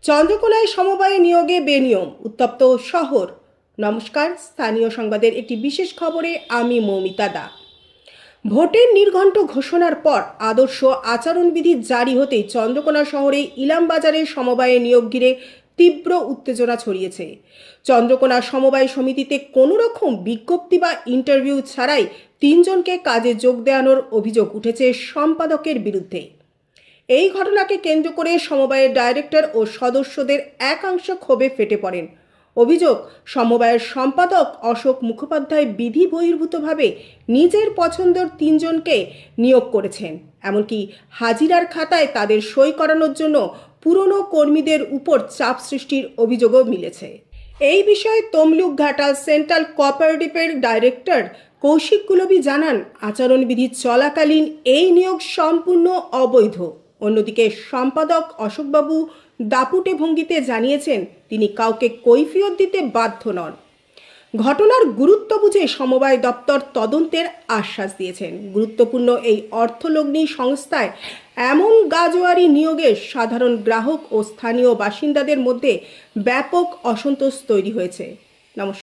চন্দ্রকোনায় সমবায় নিয়োগে বেনিয়ম, উত্তপ্ত শহর। নমস্কার, স্থানীয় সংবাদের একটি বিশেষ খবরে আমি মৌমিতা দা। ভোটের নির্ঘণ্ট ঘোষণার পর আদর্শ আচরণবিধি জারি হতেই চন্দ্রকোনা শহরে ইলামবাজারে সমবায়ে নিয়োগ ঘিরে তীব্র উত্তেজনা ছড়িয়েছে। চন্দ্রকোনা সমবায় সমিতিতে কোনো রকম বিজ্ঞপ্তি বা ইন্টারভিউ ছাড়াই 3 জনকে কাজে যোগ দেওয়ানোর অভিযোগ উঠেছে সম্পাদকের বিরুদ্ধে। এই ঘটনাকে কেন্দ্র করে সমবায়ের ডাইরেক্টর ও সদস্যদের একাংশ ক্ষোভে ফেটে পড়েন। অভিযোগ, সমবায়ের সম্পাদক অশোক মুখোপাধ্যায় বিধি বহির্ভূতভাবে নিজের পছন্দের 3 জনকে নিয়োগ করেছেন, এমনকি হাজিরার খাতায় তাদের সই করানোর জন্য পুরনো কর্মীদের উপর চাপ সৃষ্টির অভিযোগও মিলেছে। এই বিষয়ে তমলুক ঘাটাল সেন্ট্রাল কোঅপারেটিভের ডাইরেক্টর কৌশিক গুলবি জানান, আচরণবিধি চলাকালীন এই নিয়োগ সম্পূর্ণ অবৈধ। অন্যদিকে সম্পাদক অশোকবাবু দাপুটে ভঙ্গিতে জানিয়েছেন তিনি কাউকে কৈফিয়ত দিতে বাধ্য নন। ঘটনার গুরুত্ব বুঝে সমবায় দপ্তর তদন্তের আশ্বাস দিয়েছেন। গুরুত্বপূর্ণ এই অর্থলগ্নি সংস্থায় এমন গাজোয়ারি নিয়োগে সাধারণ গ্রাহক ও স্থানীয় বাসিন্দাদের মধ্যে ব্যাপক অসন্তোষ তৈরি হয়েছে। নমস্কার।